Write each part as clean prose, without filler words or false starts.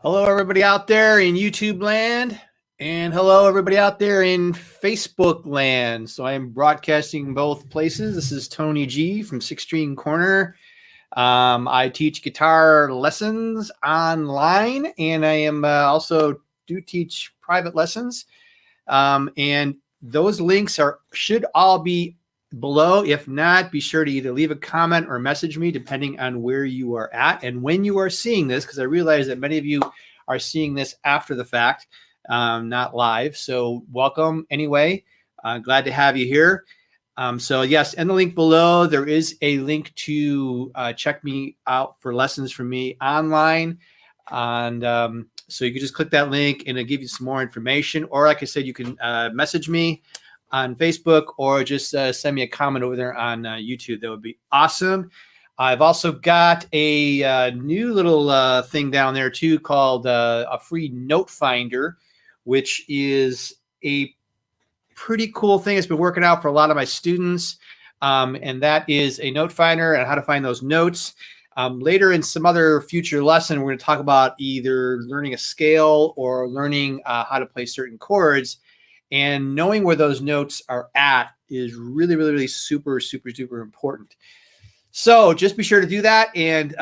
Hello, everybody out there in YouTube land, and hello, everybody out there in Facebook land. So I am broadcasting both places. This is Tony G from Sixth String Corner. I teach guitar lessons online, and I am also do teach private lessons. And those links should all be below. If not, be sure to either leave a comment or message me depending on where you are at and when you are seeing this, because I realize that many of you are seeing this after the fact, not live. So welcome anyway. Glad to have you here. So yes, in the link below, there is a link to check me out for lessons from me online. And so you can just click that link and it'll give you some more information. Or like I said, you can message me on Facebook or just send me a comment over there on YouTube. That would be awesome. I've also got a new little thing down there too called a free note finder, which is a pretty cool thing. It's been working out for a lot of my students. And that is a note finder and how to find those notes. Later in some other future lesson, we're going to talk about either learning a scale or learning how to play certain chords. And knowing where those notes are at is really, really, really super, super, super important. So just be sure to do that. And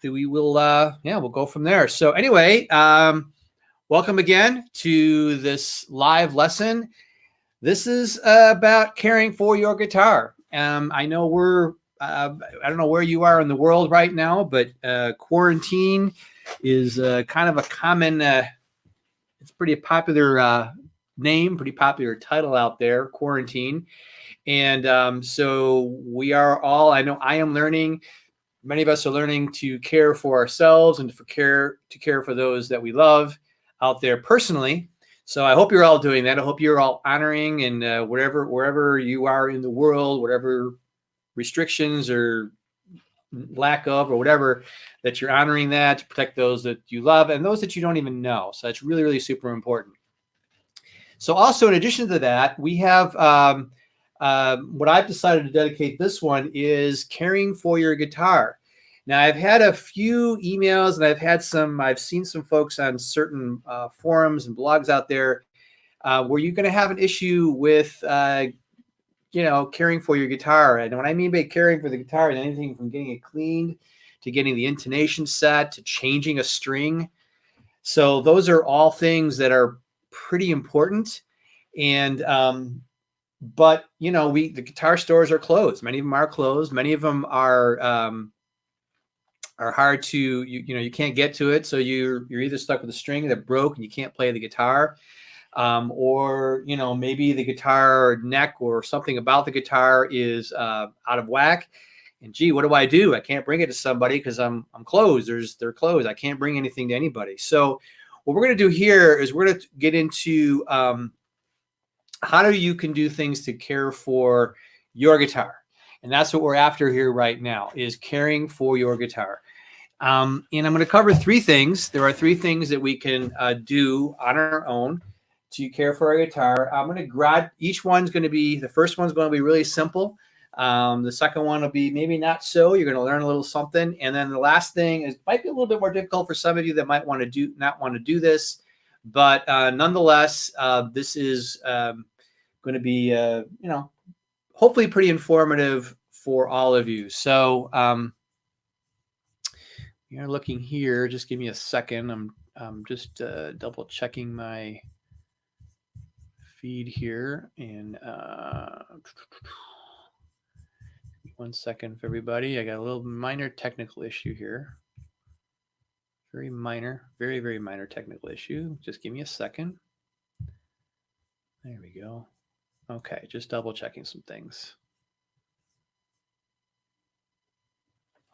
we will, we'll go from there. So anyway, welcome again to this live lesson. This is about caring for your guitar. I know I don't know where you are in the world right now, but quarantine is kind of a common, it's pretty popular name, pretty popular title out there, quarantine. And so we are all, I know I am learning, many of us are learning to care for ourselves and to care for those that we love out there personally. So I hope you're all doing that. I hope you're all honoring and wherever you are in the world, whatever restrictions or lack of or whatever, that you're honoring that to protect those that you love and those that you don't even know. So that's really, really super important. So also in addition to that, we have what I've decided to dedicate this one is caring for your guitar. Now I've had a few emails and I've seen some folks on certain forums and blogs out there where you're going to have an issue with caring for your guitar. And what I mean by caring for the guitar is anything from getting it cleaned to getting the intonation set to changing a string. So those are all things that are pretty important. And but the guitar stores are closed. Many of them are closed. Many of them are hard to you can't get to it. So you're either stuck with a string that broke and you can't play the guitar. Or maybe the guitar neck or something about the guitar is out of whack, and gee, what do? I can't bring it to somebody because I'm closed. They're closed. I can't bring anything to anybody. So what we're going to do here is we're going to get into how you can do things to care for your guitar, and that's what we're after here right now is caring for your guitar. And I'm going to cover three things. There are three things that we can do on our own to care for our guitar. I'm going to grab each one's going to be, the first one's going to be really simple. The second one will be maybe not so. You're going to learn a little something. And then the last thing might be a little bit more difficult for some of you that might not want to do this. But nonetheless, this is going to be, hopefully pretty informative for all of you. So you're looking here. Just give me a second. I'm just double checking my feed here, and 1 second for everybody. I got a little minor technical issue here. Very minor, very, very minor technical issue. Just give me a second. There we go. Okay, just double checking some things.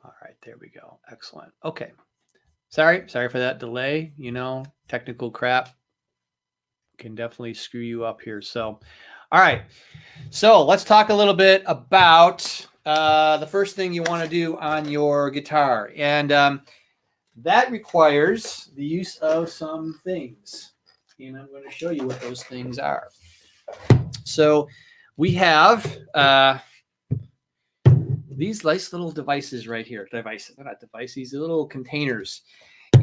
All right, there we go. Excellent. Okay. Sorry for that delay. Technical crap can definitely screw you up here. So, all right. So let's talk a little bit about the first thing you want to do on your guitar. And that requires the use of some things. And I'm going to show you what those things are. So we have these nice little devices right here. They're not devices, these little containers.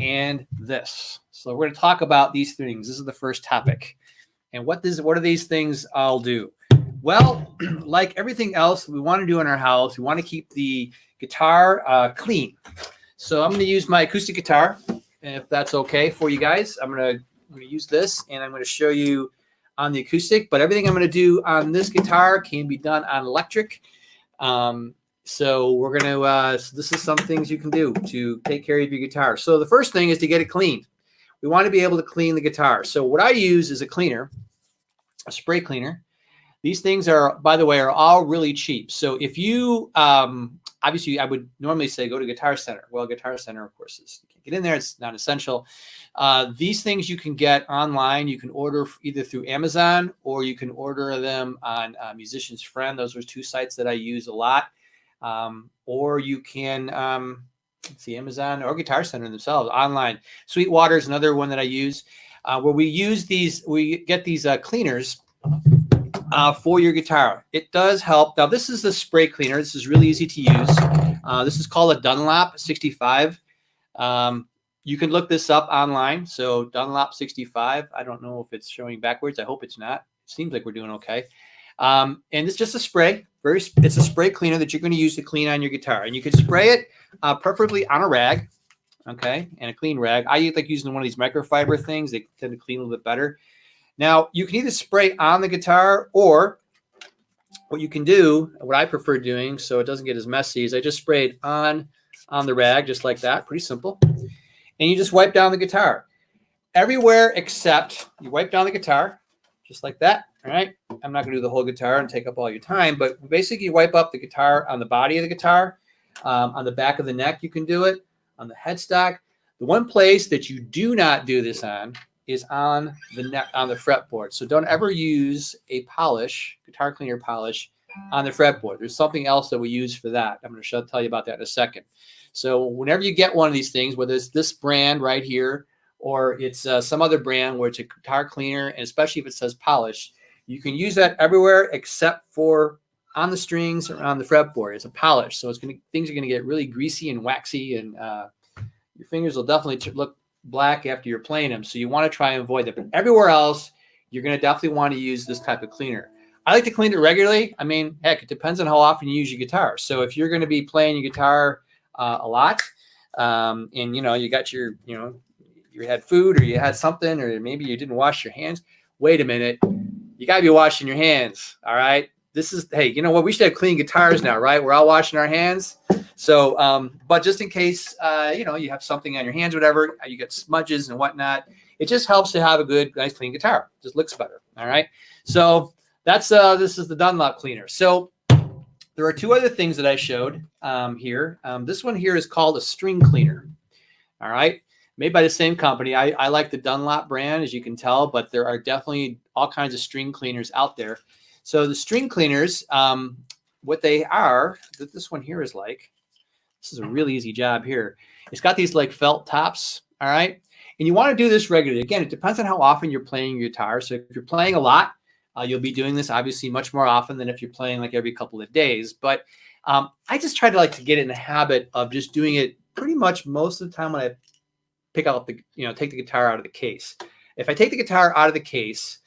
and this. So we're going to talk about these things. This is the first topic. And what are these things I'll do? Well, like everything else we want to do in our house, we want to keep the guitar clean. So I'm going to use my acoustic guitar, if that's okay for you guys. I'm going to use this, and I'm going to show you on the acoustic. But everything I'm going to do on this guitar can be done on electric. So we're going to, so this is some things you can do to take care of your guitar. So the first thing is to get it cleaned. We want to be able to clean the guitar. So what I use is a cleaner, a spray cleaner. These things are, by the way, are all really cheap. So if you, obviously I would normally say go to Guitar Center. Well, Guitar Center, of course, you can't get in there. It's not essential. These things you can get online. You can order either through Amazon or you can order them on Musician's Friend. Those are two sites that I use a lot. Or you can, let's see, Amazon or Guitar Center themselves online. Sweetwater is another one that I use, where we use these, we get these cleaners for your guitar. It does help. Now, this is the spray cleaner. This is really easy to use. This is called a Dunlop 65. You can look this up online. So Dunlop 65. I don't know if it's showing backwards. I hope it's not. It seems like we're doing okay. And it's just a spray. It's a spray cleaner that you're going to use to clean on your guitar. And you can spray it preferably on a rag, okay, and a clean rag. I like using one of these microfiber things. They tend to clean a little bit better. Now, you can either spray on the guitar, or what you can do, what I prefer doing so it doesn't get as messy, is I just spray it on the rag just like that. Pretty simple. And you just wipe down the guitar. Everywhere except you wipe down the guitar just like that. All right. I'm not going to do the whole guitar and take up all your time, but basically you wipe up the guitar on the body of the guitar, on the back of the neck. You can do it on the headstock. The one place that you do not do this on is on the neck, on the fretboard. So don't ever use a polish, guitar cleaner polish, on the fretboard. There's something else that we use for that. I'm going to tell you about that in a second. So whenever you get one of these things, whether it's this brand right here or it's some other brand where it's a guitar cleaner, and especially if it says polish, you can use that everywhere except for on the strings or on the fretboard. It's a polish, so things are going to get really greasy and waxy, and your fingers will definitely look black after you're playing them. So you want to try and avoid that. But everywhere else, you're going to definitely want to use this type of cleaner. I like to clean it regularly. I mean, heck, it depends on how often you use your guitar. So if you're going to be playing your guitar a lot, and you got you had food or you had something, or maybe you didn't wash your hands. Wait a minute. You got to be washing your hands. All right. Hey, you know what? We should have clean guitars now, right? We're all washing our hands. So, but just in case, you have something on your hands, whatever, you get smudges and whatnot, it just helps to have a good, nice, clean guitar. It just looks better. All right. So that's, this is the Dunlop cleaner. So there are two other things that I showed here. This one here is called a string cleaner. All right. Made by the same company. I like the Dunlop brand, as you can tell, but there are definitely all kinds of string cleaners out there. So the string cleaners, what they are, that this one here is like, this is a really easy job here. It's got these like felt tops, all right? And you want to do this regularly. Again, it depends on how often you're playing your guitar. So if you're playing a lot, you'll be doing this obviously much more often than if you're playing like every couple of days. But I just try to get in the habit of just doing it pretty much most of the time when I pick out take the guitar out of the case. If I take the guitar out of the case,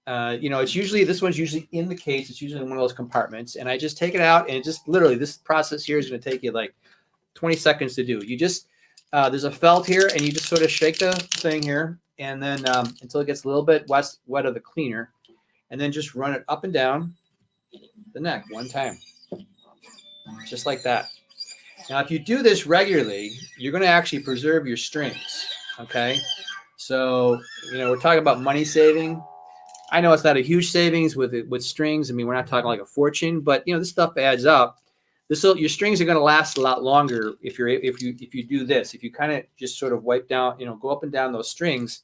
it's usually, this one's usually in the case. It's usually in one of those compartments, and I just take it out, and it just literally, this process here is going to take you like 20 seconds to do. You just, there's a felt here, and you just sort of shake the thing here, and then until it gets a little bit wet of the cleaner, and then just run it up and down the neck one time, just like that. Now, if you do this regularly, you're going to actually preserve your strings, okay? So, we're talking about money saving. I know it's not a huge savings with strings. I mean, we're not talking like a fortune, but this stuff adds up. Your strings are going to last a lot longer if you do this. If you kind of just sort of wipe down, go up and down those strings,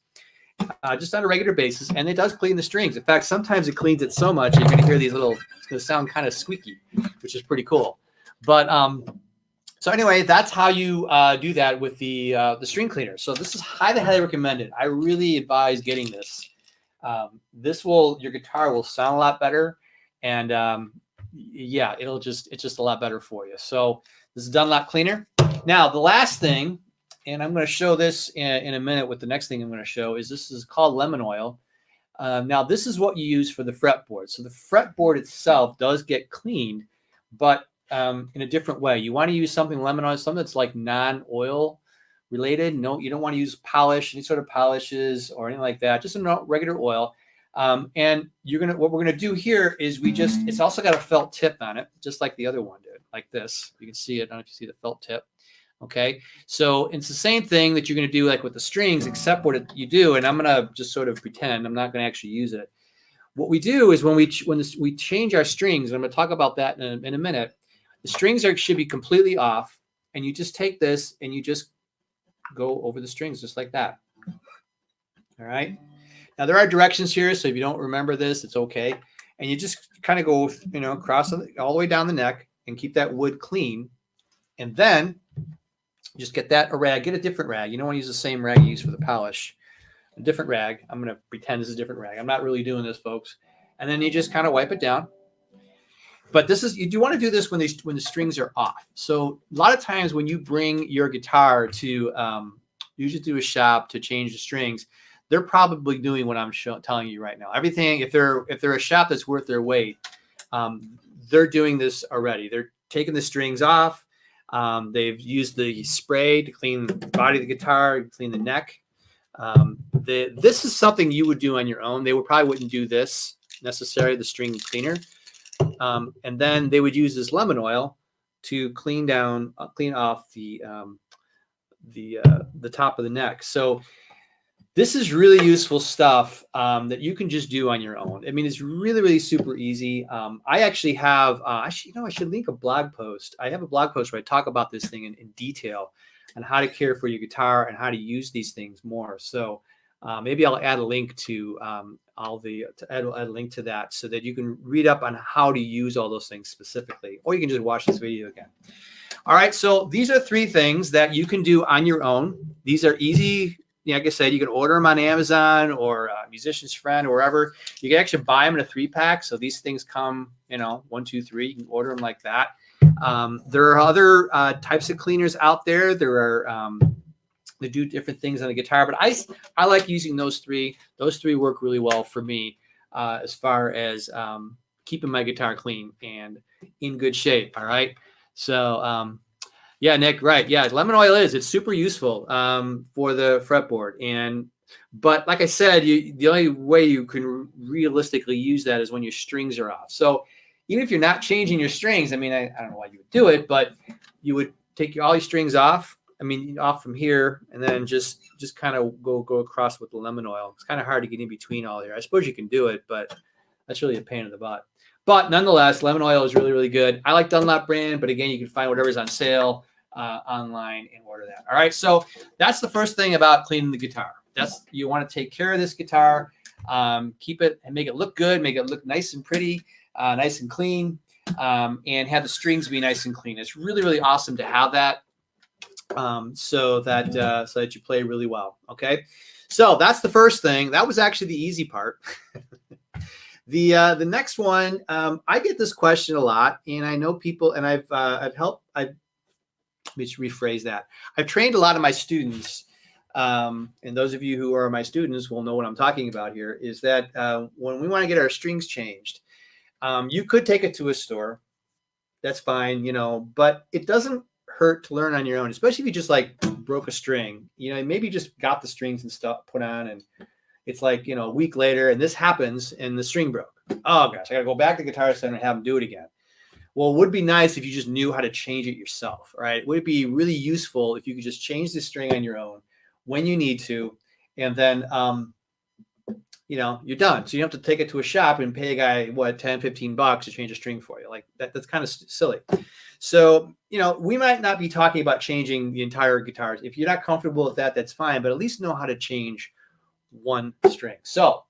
just on a regular basis, and it does clean the strings. In fact, sometimes it cleans it so much you're going to hear these little. It's going to sound kind of squeaky, which is pretty cool. But so anyway, that's how you do that with the string cleaner. So this is highly recommended. I really advise getting this. Your guitar will sound a lot better, and it's just a lot better for you. So this is Dunlop cleaner. Now the last thing and I'm going to show this in a minute. What the next thing I'm going to show is this is called lemon oil. Now, this is what you use for the fretboard. So the fretboard itself does get cleaned, but in a different way. You want to use something lemon oil, something that's like non-oil related. No, you don't want to use polish, any sort of polishes or anything like that. Just a regular oil. And what we're gonna do here is it's also got a felt tip on it, just like the other one did, like this. You can see it. I don't know if you see the felt tip. Okay, so it's the same thing that you're going to do like with the strings, except what you do, and I'm going to just sort of pretend I'm not going to actually use it. What we do is when we change our strings, and I'm going to talk about that in a minute, the strings should be completely off, and you just take this and you just go over the strings just like that. All right. Now there are directions here, so if you don't remember this, it's okay. And you just kind of go, across all the way down the neck and keep that wood clean, and then just get a rag, get a different rag. You don't want to use the same rag you use for the polish. A different rag. I'm going to pretend this is a different rag. I'm not really doing this, folks. And then you just kind of wipe it down. But you do want to do this when the strings are off. So a lot of times when you bring your guitar to usually to a shop to change the strings, they're probably doing what I'm telling you right now. Everything, if they're a shop that's worth their weight, they're doing this already. They're taking the strings off. They've used the spray to clean the body of the guitar, clean the neck. This is something you would do on your own. They probably wouldn't do this necessarily, the string cleaner. And then they would use this lemon oil to clean off the top of the neck. So this is really useful stuff that you can just do on your own. I mean, it's really, really super easy. I actually have, I should link a blog post. I have a blog post where I talk about this thing in detail and how to care for your guitar and how to use these things more. So maybe I'll add a link to add a link to that so that you can read up on how to use all those things specifically, or you can just watch this video again. All right, so these are 3 things that you can do on your own. These are easy. Like I said, you can order them on Amazon or Musician's Friend or wherever. You can actually buy them in a 3-pack. So these things come, 1, 2, 3. You can order them like that. There are other types of cleaners out there. There are they do different things on the guitar, but I like using those 3. Those 3 work really well for me as far as keeping my guitar clean and in good shape. All right, so. Yeah, Nick, right. Yeah, lemon oil it's super useful for the fretboard. But like I said, the only way you can realistically use that is when your strings are off. So even if you're not changing your strings, I mean, I don't know why you would do it, but you would take all your strings off. I mean, off from here, and then just kind of go across with the lemon oil. It's kind of hard to get in between all here. I suppose you can do it, but that's really a pain in the butt. But nonetheless, lemon oil is really, really good. I like Dunlop brand, but again, you can find whatever's on sale online and order that. All right, so that's the first thing about cleaning the guitar. You want to take care of this guitar, keep it and make it look good, make it look nice and pretty, nice and clean, and have the strings be nice and clean. It's really, really awesome to have that, so that you play really well. Okay, so that's the first thing. That was actually the easy part. The next one, I get this question a lot, and I know people, and let me rephrase that. I've trained a lot of my students, and those of you who are my students will know what I'm talking about here, is that when we want to get our strings changed, you could take it to a store. That's fine, but it doesn't hurt to learn on your own, especially if you just like broke a string. Maybe you just got the strings and stuff put on, and it's like, a week later, and this happens, and the string broke. Oh, gosh, I got to go back to the Guitar Center and have them do it again. Well, it would be nice if you just knew how to change it yourself, right? It would be really useful if you could just change the string on your own when you need to, and then, you're done. So you don't have to take it to a shop and pay a guy, $10, $15 to change a string for you. Like that's kind of silly. So, we might not be talking about changing the entire guitars. If you're not comfortable with that, that's fine, but at least know how to change one string. So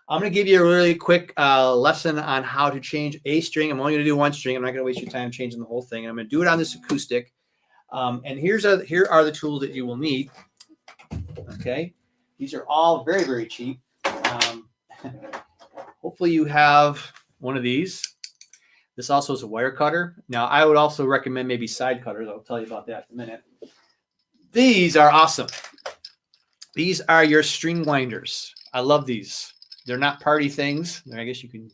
I'm going to give you a really quick lesson on how to change a string. I'm only going to do one string. I'm not going to waste your time changing the whole thing. I'm going to do it on this acoustic. And here are the tools that you will need. Okay. These are all very, very cheap. Hopefully you have one of these. This also is a wire cutter. Now, I would also recommend maybe side cutters. I'll tell you about that in a minute. These are awesome. These are your string winders. I love these. They're not party things. I guess you can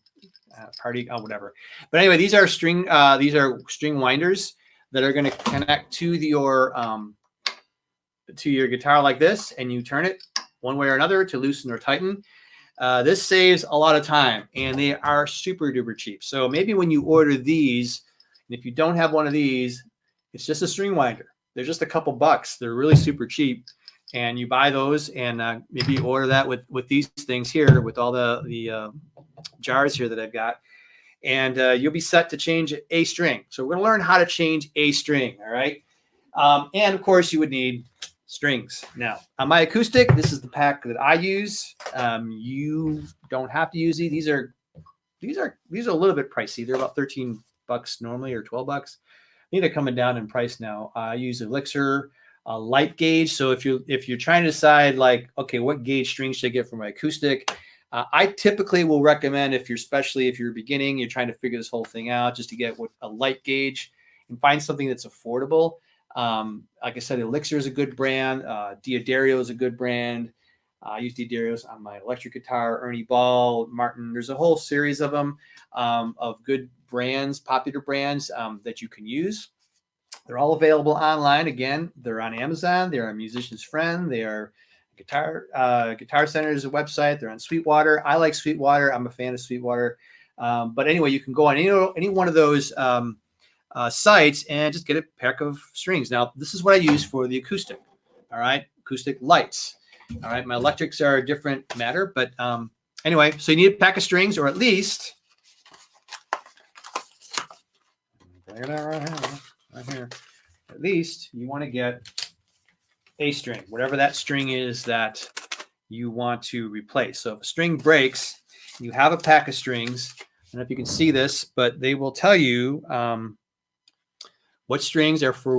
party, whatever. But anyway, these are string winders that are going to connect to your guitar like this, and you turn it one way or another to loosen or tighten. This saves a lot of time, and they are super duper cheap. So maybe when you order these, and if you don't have one of these, it's just a string winder. They're just a couple bucks. They're really super cheap, and you buy those, and maybe you order that with these things here, with all the jars here that I've got, and you'll be set to change a string. So we're going to learn how to change a string. All right, and of course you would need strings. Now on my acoustic, this is the pack that I use. You don't have to use these. These are a little bit pricey. They're about 13 bucks normally, or 12 bucks. I think they're coming down in price now. I use Elixir light gauge. So if you're trying to decide, like, okay, what gauge strings should I get for my acoustic, I typically will recommend, especially if you're beginning, you're trying to figure this whole thing out, just to get a light gauge and find something that's affordable. Like I said, Elixir is a good brand. D'Addario is a good brand. I use D'Addarios on my electric guitar. Ernie Ball, Martin. There's a whole series of them, of good brands, popular brands that you can use. They're all available online. Again, they're on Amazon. They're on Musician's Friend. They are Guitar Center's website. They're on Sweetwater. I like Sweetwater. I'm a fan of Sweetwater. But anyway, you can go on any one of those sites and just get a pack of strings. Now, this is what I use for the acoustic. All right, acoustic lights. All right, my electrics are a different matter, but anyway, so you need a pack of strings, or at least right here. At least you want to get a string, whatever that string is that you want to replace. So if a string breaks, you have a pack of strings. I don't know if you can see this, but they will tell you what strings are for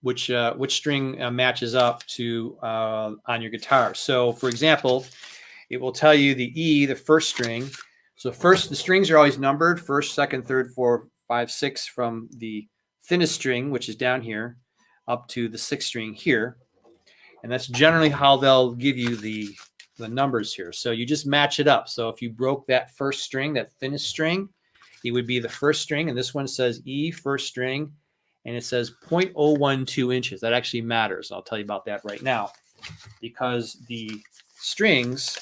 which string matches up to on your guitar. So for example, it will tell you the E, the first string. So first, the strings are always numbered: first, second, third, fourth, 5, 6, from the thinnest string, which is down here, up to the 6th string here. And that's generally how they'll give you the numbers here. So you just match it up. So if you broke that first string, that thinnest string, it would be the first string. And this one says E, first string, and it says 0.012 inches. That actually matters. I'll tell you about that right now, because the strings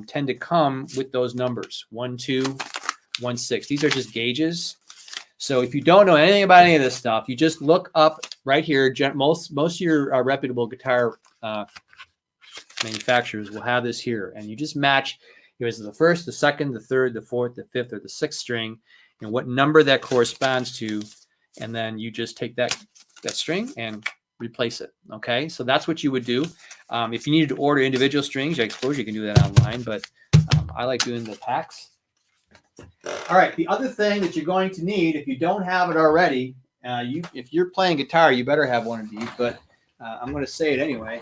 tend to come with those numbers: 1, 2, 1, 6. These are just gauges. So if you don't know anything about any of this stuff, you just look up right here. Most of your reputable guitar manufacturers will have this here, and you just match. Here's the first, the second, the third, the fourth, the fifth, or the 6th string, and what number that corresponds to, and then you just take that string and replace it. Okay, so that's what you would do. If you needed to order individual strings, I suppose you can do that online, but I like doing the packs. All right, the other thing that you're going to need, if you don't have it already, if you're playing guitar, you better have one of these, but I'm going to say it anyway.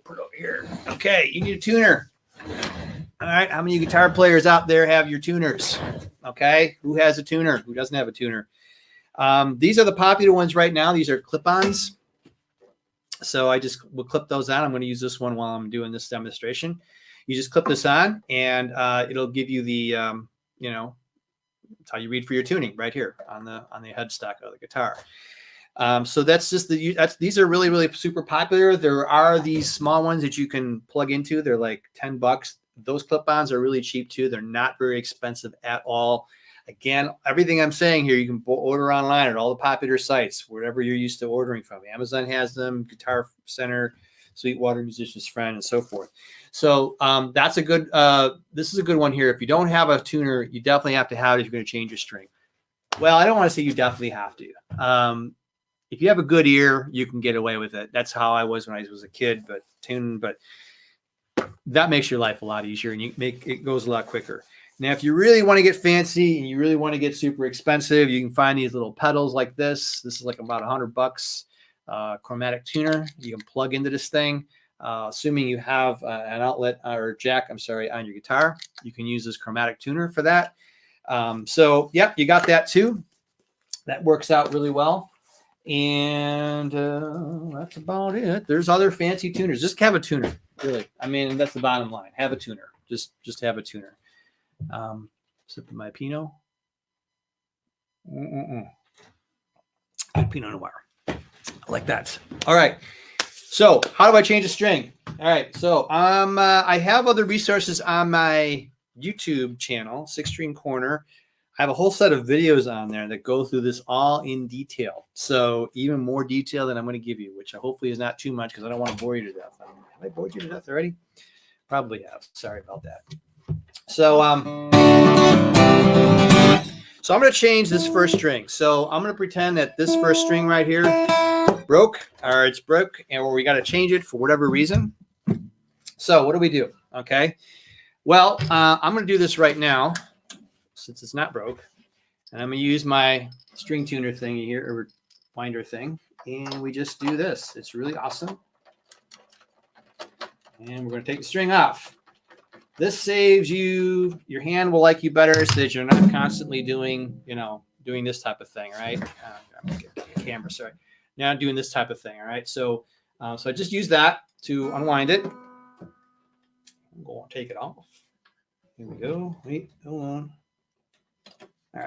Put it over here. Okay, you need a tuner. All right, how many guitar players out there have your tuners? Okay, who has a tuner? Who doesn't have a tuner? These are the popular ones right now. These are clip-ons. So I just will clip those on. I'm going to use this one while I'm doing this demonstration. You just clip this on, and it'll give you the, it's how you read for your tuning right here on the headstock of the guitar. So that's just these are really, really super popular. There are these small ones that you can plug into. They're like 10 bucks. Those clip-ons are really cheap too. They're not very expensive at all. Again, everything I'm saying here, you can order online at all the popular sites, wherever you're used to ordering from. Amazon has them, Guitar Center, Sweetwater, Musician's Friend, and so forth. So that's a good, this is a good one here. If you don't have a tuner, you definitely have to have it if you're going to change your string. Well, I don't want to say you definitely have to. If you have a good ear, you can get away with it. That's how I was when I was a kid, but that makes your life a lot easier, and it goes a lot quicker. Now, if you really want to get fancy and you really want to get super expensive, you can find these little pedals like this. This is like about $100. Chromatic tuner you can plug into this thing, assuming you have an outlet or jack, on your guitar. You can use this chromatic tuner for that. So, yep, you got that too. That works out really well. And that's about it. There's other fancy tuners. Just have a tuner, really. I mean, that's the bottom line. Have a tuner. Just have a tuner. Sip of my Pinot. Good Pinot Noir. I like that. All right. So how do I change a string? All right. So I have other resources on my YouTube channel, Six String Corner. I have a whole set of videos on there that go through this all in detail. So even more detail than I'm going to give you, which hopefully is not too muhave I don't want to bore you to death. Have I bored you to death already? Probably have. Sorry about that. So I'm going to change this first string. So I'm going to pretend that this first string right here broke, or it's broke, and we got to change it for whatever reason. So what do we do? Okay. Well, I'm going to do this right now, since it's not broke, and I'm going to use my string tuner thing here, or winder thing, and we just do this. It's really awesome. And we're going to take the string off. This saves you, your hand will like you better, so that you're not constantly doing this type of thing, right? I'm going to get the camera, sorry. Now I'm doing this type of thing, all right? So, so I just use that to unwind it. I'm going to take it off. Here we go. Wait, hold on. All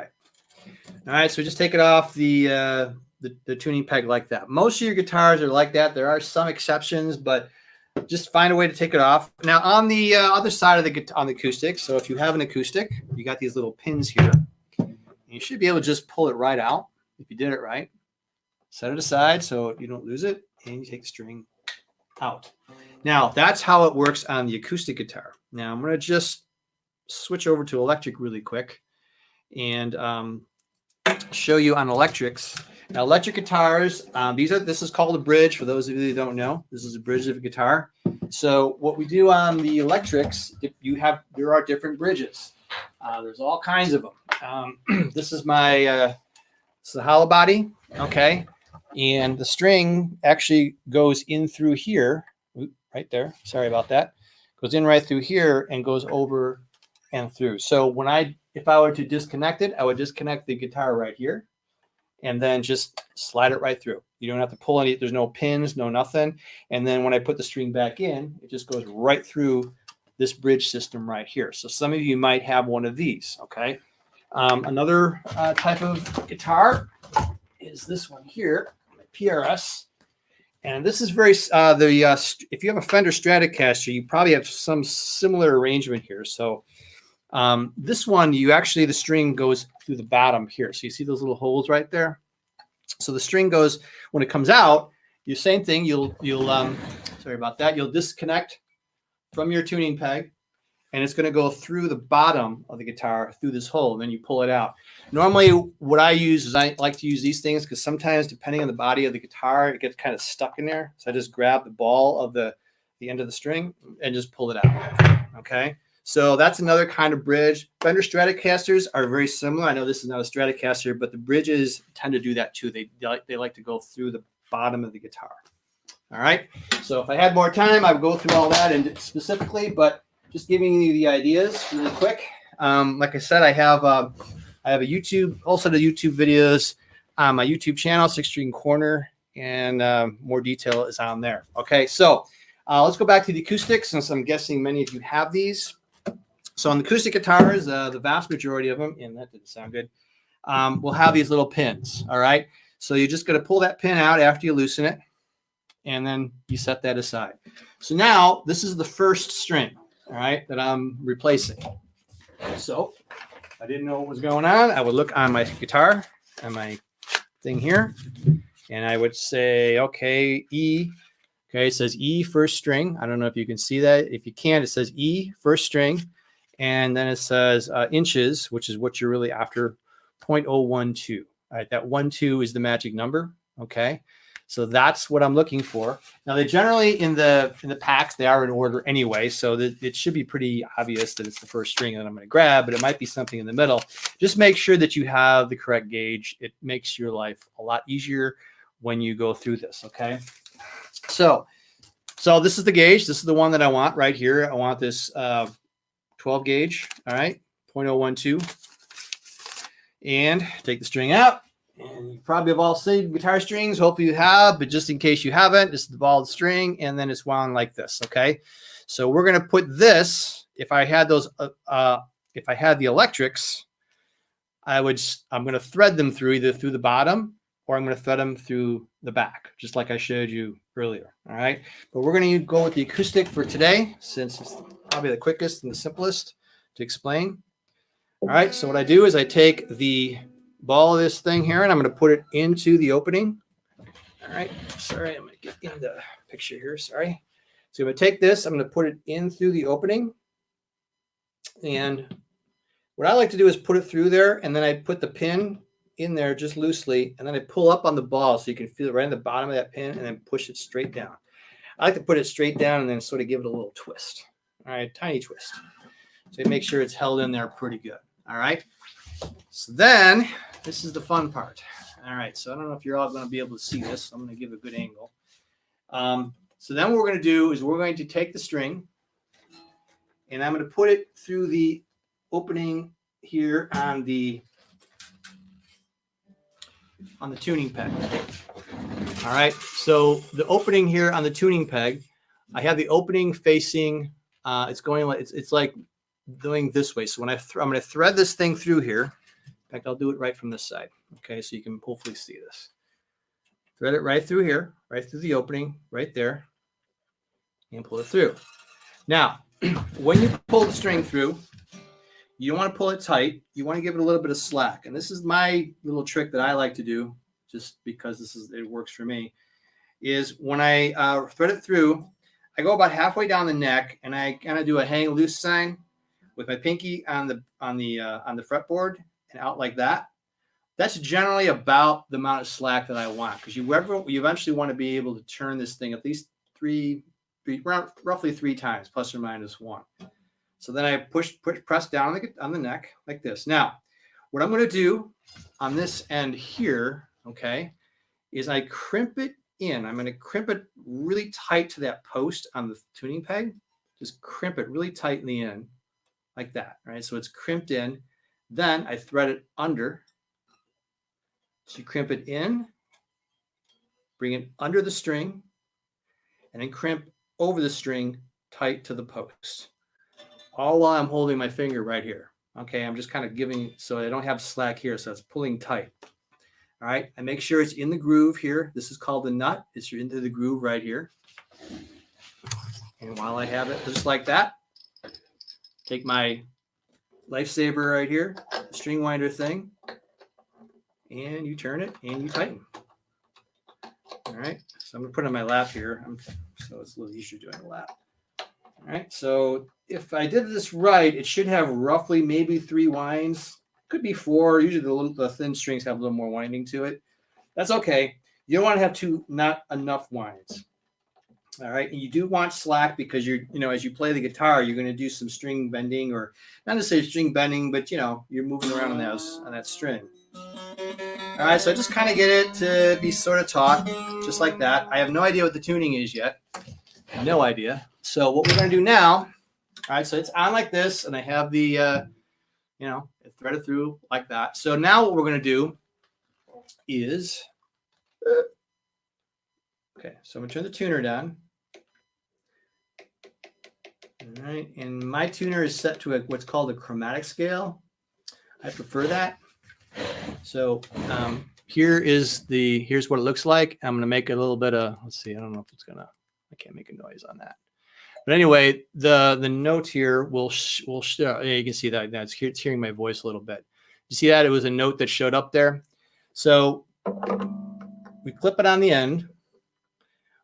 right. So just take it off the tuning peg like that. Most of your guitars are like that. There are some exceptions, but just find a way to take it off. Now on the other side of the acoustic. So if you have an acoustic, you got these little pins here. And you should be able to just pull it right out if you did it right. Set it aside so you don't lose it, and you take the string out. Now that's how it works on the acoustic guitar. Now I'm going to just switch over to electric really quick and show you on electrics. Now electric guitars, this is called a bridge. For those of you who don't know, this is a bridge of a guitar. So what we do on the electrics, there are different bridges. There's all kinds of them. This is my it's the hollow body, okay, and the string actually goes in through here, right there. Sorry about that. Goes in right through here and goes over and through. So if I were to disconnect it, I would disconnect the guitar right here and then just slide it right through. You don't have to pull any, there's no pins, no nothing. And then when I put the string back in, it just goes right through this bridge system right here. So some of you might have one of these, okay? Another type of guitar is this one here, PRS. And this is very, if you have a Fender Stratocaster, you probably have some similar arrangement here. So this one, the string goes through the bottom here. So you see those little holes right there? So the string goes, when it comes out, the same thing, sorry about that, you'll disconnect from your tuning peg, and it's going to go through the bottom of the guitar through this hole, and then you pull it out. Normally, what I use is I like to use these things because sometimes, depending on the body of the guitar, it gets kind of stuck in there. So I just grab the ball of the end of the string and just pull it out. Okay, so that's another kind of bridge. Fender Stratocasters are very similar. I know this is not a Stratocaster, but the bridges tend to do that too. They like to go through the bottom of the guitar. All right. So if I had more time, I would go through all that and specifically, but just giving you the ideas really quick. Like I said, I have a whole set of YouTube videos on my YouTube channel, Six String Corner, and more detail is on there. Okay, so let's go back to the acoustics, since I'm guessing many of you have these. So on the acoustic guitars, the vast majority of them, and that didn't sound good, will have these little pins. All right, so you're just going to pull that pin out after you loosen it, and then you set that aside. So now this is the first string, all right, that I'm replacing. So if I didn't know what was going on, I would look on my guitar, on my thing here, and I would say, okay, E. Okay, it says E, first string. I don't know if you can see that. If you can, it says E, first string. And then it says inches, which is what you're really after, 0.012. All right, that 12 is the magic number. Okay, so that's what I'm looking for. Now, they generally, in the packs, they are in order anyway, so it should be pretty obvious that it's the first string that I'm going to grab, but it might be something in the middle. Just make sure that you have the correct gauge. It makes your life a lot easier when you go through this, okay? So this is the gauge. This is the one that I want right here. I want this 12 gauge, all right, 0.012. And take the string out And you probably have all seen guitar strings. Hopefully you have, but just in case you haven't, this is the ball string, and then it's wound like this. Okay, so we're gonna put this. If I had those, if I had the electrics, I'm gonna thread them through either through the bottom or I'm gonna thread them through the back, just like I showed you earlier. All right, but we're gonna go with the acoustic for today since it's probably the quickest and the simplest to explain. All right, so what I do is I take the ball of this thing here and I'm going to put it into the opening. All right, sorry, I'm going to get in the picture here. Sorry. So I'm going to take this, I'm going to put it in through the opening. And what I like to do is put it through there and then I put the pin in there just loosely and then I pull up on the ball so you can feel it right in the bottom of that pin and then push it straight down. I like to put it straight down and then sort of give it a little twist. All right, tiny twist. So make sure it's held in there pretty good. All right. So then this is the fun part. All right. So I don't know if you're all going to be able to see this. I'm going to give a good angle. So then what we're going to do is we're going to take the string and I'm going to put it through the opening here on the tuning peg. All right. So the opening here on the tuning peg, I have the opening facing. It's going like it's like doing this way. So when I'm going to thread this thing through here. In fact, I'll do it right from this side. Okay, so you can hopefully see this. Thread it right through here, right through the opening, right there, and pull it through. Now, when you pull the string through, you don't want to pull it tight. You want to give it a little bit of slack. And this is my little trick that I like to do, just because it works for me, is when I thread it through, I go about halfway down the neck, and I kind of do a hang loose sign with my pinky on the fretboard and out like that. That's generally about the amount of slack that I want, because you eventually want to be able to turn this thing at least roughly three times, plus or minus one. So then I press down on the neck like this. Now, what I'm going to do on this end here, okay, is I crimp it in. I'm going to crimp it really tight to that post on the tuning peg. Just crimp it really tight in the end. Like that, right? So it's crimped in. Then I thread it under. So you crimp it in, bring it under the string, and then crimp over the string tight to the post. All while I'm holding my finger right here. Okay, I'm just kind of giving, so I don't have slack here, so it's pulling tight. All right, and make sure it's in the groove here. This is called the nut. It's into the groove right here. And while I have it just like that, take my lifesaver right here, the string winder thing, and you turn it and you tighten. All right, so I'm gonna put it on my lap here, so it's a little easier doing a lap. All right, so if I did this right, it should have roughly maybe 3 winds, could be 4. Usually the thin strings have a little more winding to it. That's okay. You don't want to have not enough winds. All right, and you do want slack because as you play the guitar, you're going to do some string bending, or not necessarily string bending, but you're moving around on that string. All right, so I just kind of get it to be sort of taut, just like that. I have no idea what the tuning is yet. No idea. So what we're going to do now, all right, so it's on like this, and I have the, it threaded through like that. So now what we're going to do is, okay, so I'm going to turn the tuner down. All right, and my tuner is set to what's called a chromatic scale. I prefer that. So here's what it looks like. I'm going to make a little bit of, let's see, I don't know if I can't make a noise on that. But anyway, the note here will show, you can see that it's hearing my voice a little bit. You see that? It was a note that showed up there. So we clip it on the end,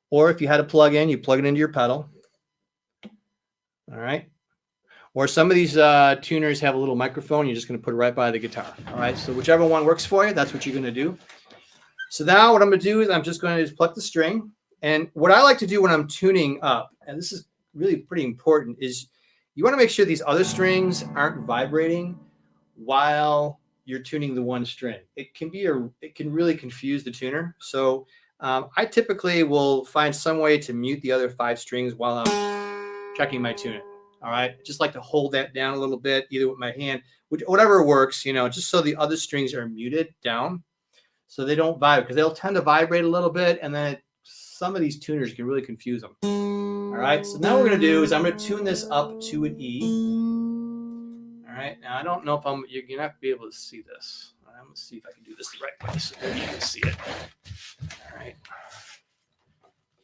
or if you had a plug in, you plug it into your pedal. All right. Or some of these tuners have a little microphone. You're just going to put it right by the guitar. All right. So whichever one works for you, that's what you're going to do. So now what I'm going to do is I'm just going to pluck the string. And what I like to do when I'm tuning up, and this is really pretty important, is you want to make sure these other strings aren't vibrating while you're tuning the one string. It can really confuse the tuner. So I typically will find some way to mute the other 5 strings while I'm checking my tuning. All right. Just like to hold that down a little bit, either with my hand, whatever works, just so the other strings are muted down. so they don't vibrate, because they'll tend to vibrate a little bit, and then some of these tuners can really confuse them. All right, so now what we're going to do is I'm going to tune this up to an E. All right, now I don't know if you're going to have to be able to see this. I'm going to see if I can do this the right way so that you can see it. All right.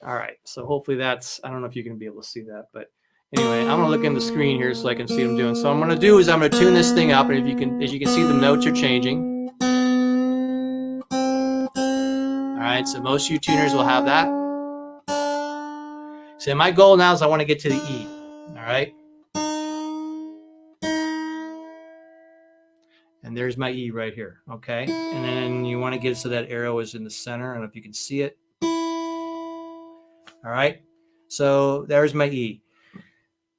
All right, so hopefully that's, I don't know if you can be able to see that, but anyway, I'm going to look in the screen here so I can see what I'm doing. So what I'm going to do is I'm going to tune this thing up, and if you can, as you can see, the notes are changing. All right, so most of you tuners will have that. So my goal now is I want to get to the E. All right. And there's my E right here. Okay. And then you want to get it so that arrow is in the center. I don't know if you can see it. All right. So there's my E.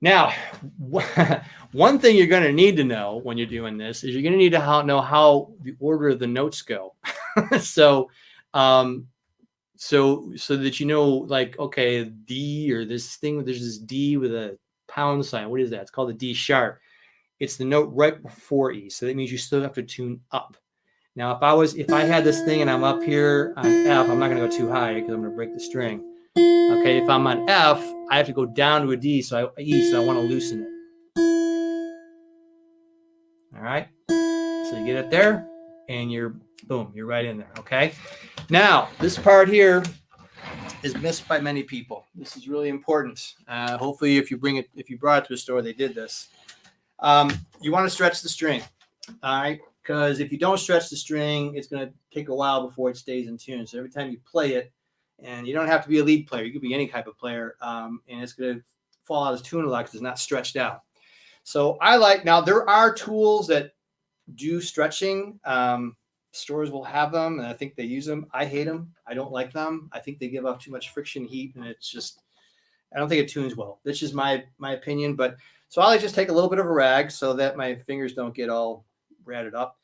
Now, one thing you're going to need to know when you're doing this is you're going to need to know how the order of the notes go. So that you know, like, okay, D, or this thing, there's this D with a pound sign. What is that? It's called the D sharp. It's the note right before E. So that means you still have to tune up. Now, if I had this thing and I'm up here on F, I'm not going to go too high because I'm going to break the string. Okay, if I'm on F, I have to go down to a D, so I want to loosen it. All right, so you get it there, and you're right in there. Okay, now this part here is missed by many people. This is really important. Hopefully, if you brought it to a store, they did this. You want to stretch the string, all right? Because if you don't stretch the string, it's going to take a while before it stays in tune. So every time you play it, and you don't have to be a lead player, you could be any type of player, and it's going to fall out of tune a lot because it's not stretched out. So now there are tools that do stretching. Stores will have them, and I think they use them. I hate them. I don't like them. I think they give off too much friction heat, and it's just, I don't think it tunes well. This is my opinion, but so I just take a little bit of a rag so that my fingers don't get all ratted up.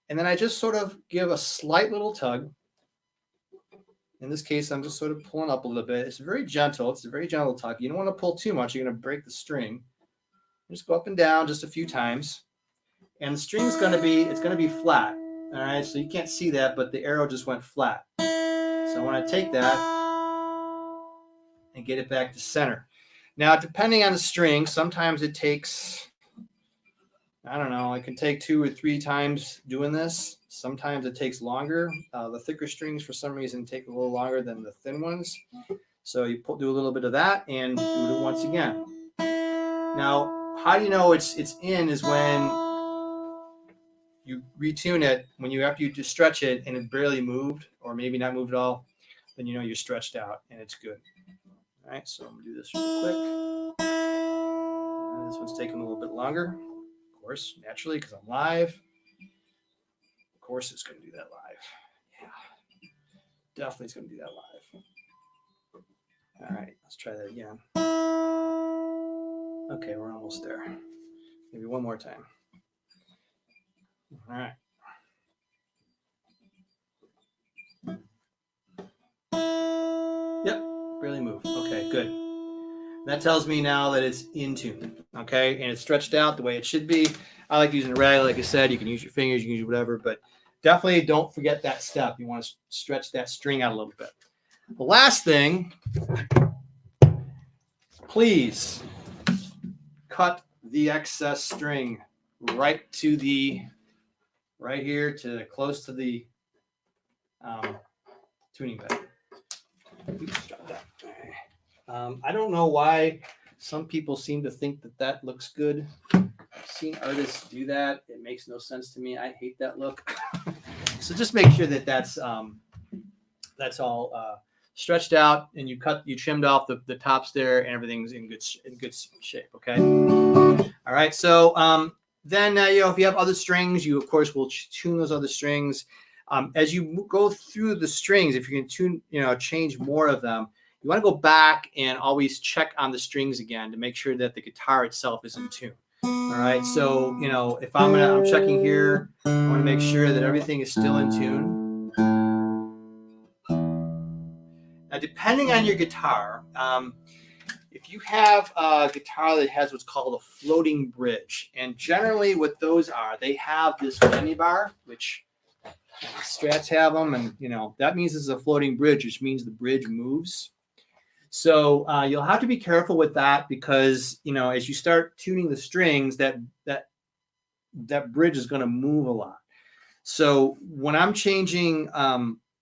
And then I just sort of give a slight little tug. In this case, I'm just sort of pulling up a little bit. It's very gentle. It's a very gentle tug. You don't want to pull too much. You're going to break the string. Just go up and down just a few times. And the string's going to be flat. All right, so you can't see that, but the arrow just went flat. So I want to take that and get it back to center. Now, depending on the string, sometimes it takes, I don't know, it can take 2 or 3 times doing this. Sometimes it takes longer. The thicker strings, for some reason, take a little longer than the thin ones. So you do a little bit of that and do it once again. Now, how do you know it's in is when you retune it, after you just stretch it and it barely moved, or maybe not moved at all, then you know you're stretched out and it's good. All right, so I'm going to do this real quick. This one's taking a little bit longer, of course, naturally, because I'm live. Of course, it's going to do that live. Yeah, definitely it's going to do that live. All right, let's try that again. Okay, we're almost there. Maybe one more time. All right. Yep, barely moved. Okay, good. That tells me now that it's in tune, okay? And it's stretched out the way it should be. I like using a rag, like I said. You can use your fingers, you can use whatever, but definitely don't forget that step. You want to stretch that string out a little bit. The last thing, please cut the excess string right here to close to the tuning bed. Oops, drop that. I don't know why some people seem to think that looks good. I've seen artists do that. It makes no sense to me. I hate that look. So just make sure that that's all stretched out, and you trimmed off the tops there, and everything's in good shape. Okay. All right. So then if you have other strings, you of course will tune those other strings. As you go through the strings, if you can change more of them, you want to go back and always check on the strings again to make sure that the guitar itself is in tune. All right. So if I'm checking here, I want to make sure that everything is still in tune. Now, depending on your guitar, if you have a guitar that has what's called a floating bridge, and generally what those are, they have this whammy bar, which Strats have them, and that means this is a floating bridge, which means the bridge moves. So you'll have to be careful with that because as you start tuning the strings, that bridge is going to move a lot. So when I'm changing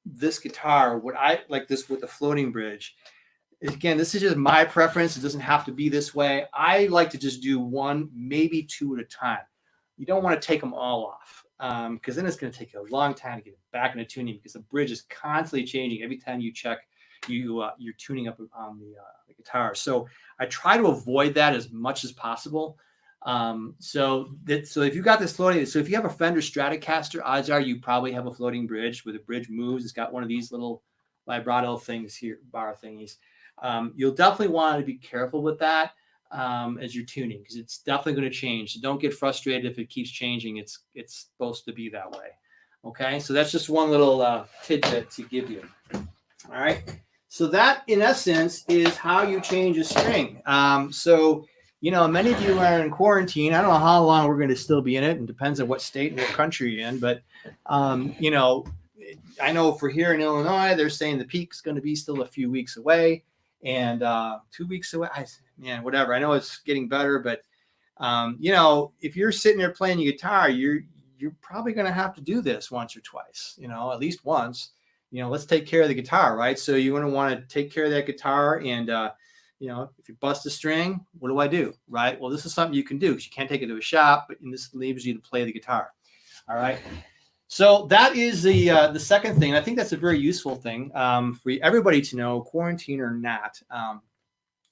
this guitar, what I like this with the floating bridge, again, this is just my preference. It doesn't have to be this way. I like to just do one, maybe two at a time. You don't want to take them all off because then it's going to take you a long time to get it back into tuning because the bridge is constantly changing every time you check. You're tuning up on the guitar. So I try to avoid that as much as possible. So if you got this floating, so if you have a Fender Stratocaster, odds are you probably have a floating bridge where the bridge moves. It's got one of these little vibrato things here, bar thingies. You'll definitely want to be careful with that as you're tuning because it's definitely going to change. So don't get frustrated if it keeps changing. It's supposed to be that way. Okay, so that's just one little tidbit to give you. All right. So that, in essence, is how you change a string. So, many of you are in quarantine. I don't know how long we're going to still be in it. It depends on what state and what country you're in. But, I know for here in Illinois, they're saying the peak's going to be still a few weeks away and 2 weeks away. Whatever. I know it's getting better. But, if you're sitting there playing your guitar, you're probably going to have to do this once or twice, at least once. Let's take care of the guitar, right? So you're going to want to take care of that guitar. And, if you bust a string, what do? Right? Well, this is something you can do because you can't take it to a shop, but this leaves you to play the guitar. All right. So that is the second thing. I think that's a very useful thing for everybody to know, quarantine or not,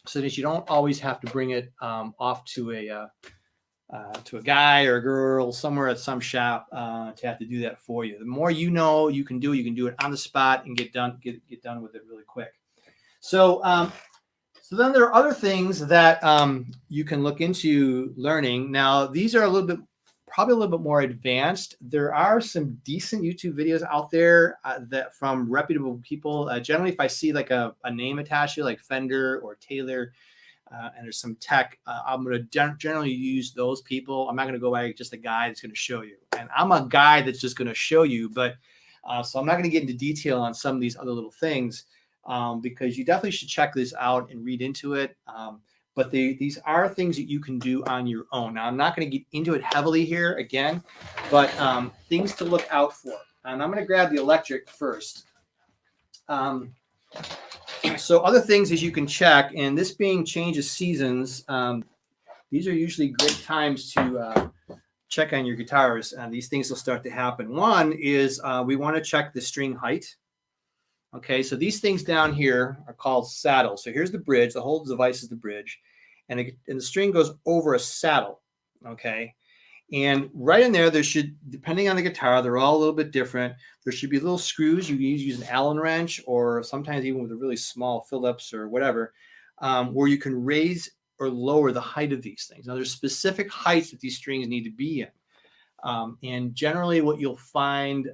so that you don't always have to bring it off to a guy or a girl somewhere at some shop to have to do that for you. The more you can do it on the spot and get done with it really quick. So then there are other things that you can look into learning. Now, these are probably a little bit more advanced. There are some decent YouTube videos out there that from reputable people. Generally, if I see like a name attached to it, like Fender or Taylor, and there's some tech, I'm going to generally use those people. I'm not going to go by just a guy that's going to show you. And I'm a guy that's just going to show you, but so I'm not going to get into detail on some of these other little things because you definitely should check this out and read into it. But these are things that you can do on your own. Now, I'm not going to get into it heavily here again, but things to look out for. And I'm going to grab the electric first. So other things as you can check, and this being change of seasons, these are usually great times to check on your guitars. These things will start to happen. One is we want to check the string height. Okay, so these things down here are called saddles. So here's the bridge. The whole device is the bridge. And the string goes over a saddle. Okay, and right in there should, depending on the guitar, they're all a little bit different. There should be little screws. You can use an Allen wrench or sometimes even with a really small Phillips or whatever, where you can raise or lower the height of these things. Now, there's specific heights that these strings need to be in. And generally what you'll find,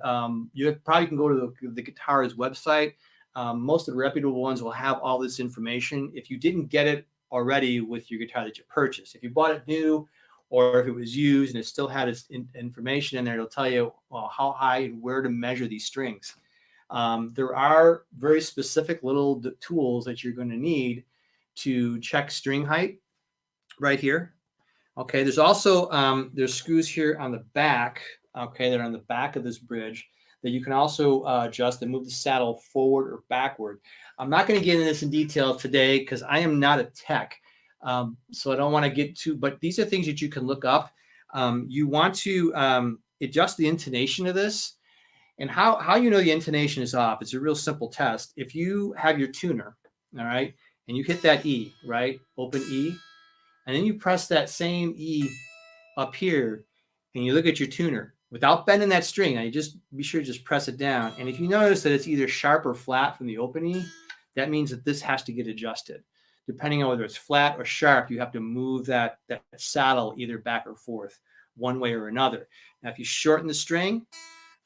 you probably can go to the guitarist's website. Most of the reputable ones will have all this information. If you didn't get it already with your guitar that you purchased, if you bought it new, or if it was used and it still had its information in there, it'll tell you how high and where to measure these strings. There are very specific little tools that you're going to need to check string height right here. Okay, there's also there's screws here on the back. Okay, that are on the back of this bridge that you can also adjust and move the saddle forward or backward. I'm not going to get into this in detail today because I am not a tech. So I don't want to get too, but these are things that you can look up. You want to adjust the intonation of this, and how you know the intonation is off. It's a real simple test. If you have your tuner, all right, and you hit that E, right, open E, and then you press that same E up here, and you look at your tuner without bending that string. Now you just be sure to just press it down. And if you notice that it's either sharp or flat from the open E, that means that this has to get adjusted. Depending on whether it's flat or sharp, you have to move that saddle either back or forth one way or another. Now, if you shorten the string,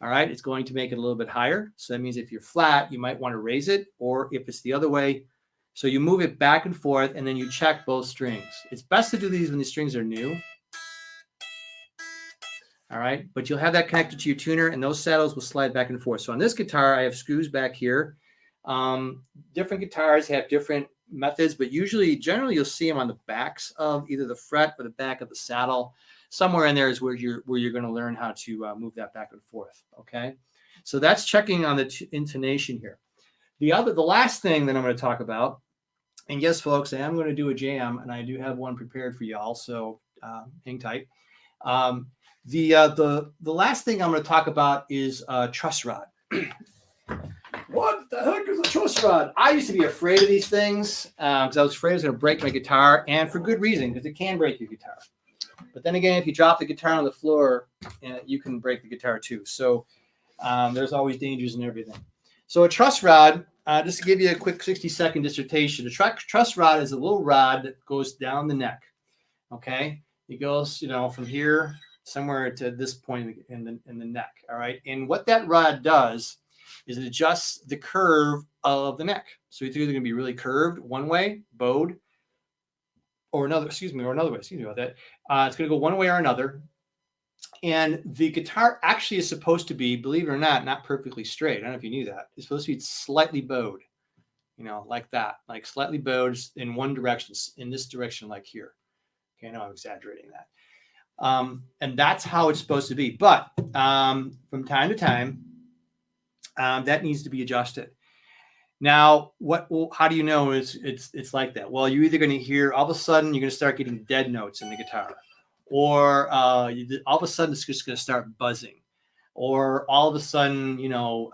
all right, it's going to make it a little bit higher. So that means if you're flat, you might want to raise it, or if it's the other way, so you move it back and forth, and then you check both strings. It's best to do these when the strings are new. All right, but you'll have that connected to your tuner, and those saddles will slide back and forth. So on this guitar, I have screws back here. Different guitars have different methods, but generally, you'll see them on the backs of either the fret or the back of the saddle. Somewhere in there is where you're going to learn how to move that back and forth. Okay, so that's checking on the intonation here. The last thing that I'm going to talk about, and yes, folks, I am going to do a jam, and I do have one prepared for y'all, so hang tight. The last thing I'm going to talk about is truss rod. What the heck is a truss rod? I used to be afraid of these things because I was afraid it was going to break my guitar, and for good reason, because it can break your guitar. But then again, if you drop the guitar on the floor, you can break the guitar too. So there's always dangers in everything. So a truss rod, just to give you a quick 60-second dissertation, a truss rod is a little rod that goes down the neck. Okay, it goes, from here somewhere to this point in the neck. All right, and what that rod does is it adjusts the curve of the neck. So it's either going to be really curved one way, bowed, or another way. Excuse me about that. It's going to go one way or another. And the guitar actually is supposed to be, believe it or not perfectly straight. I don't know if you knew that. It's supposed to be slightly bowed, like that, like slightly bowed in one direction, in this direction, like here. Okay, I know I'm exaggerating that. And that's how it's supposed to be. But from time to time, that needs to be adjusted. Now, how do you know it's like that? Well, you're either going to hear all of a sudden you're going to start getting dead notes in the guitar, or all of a sudden it's just going to start buzzing, or all of a sudden, the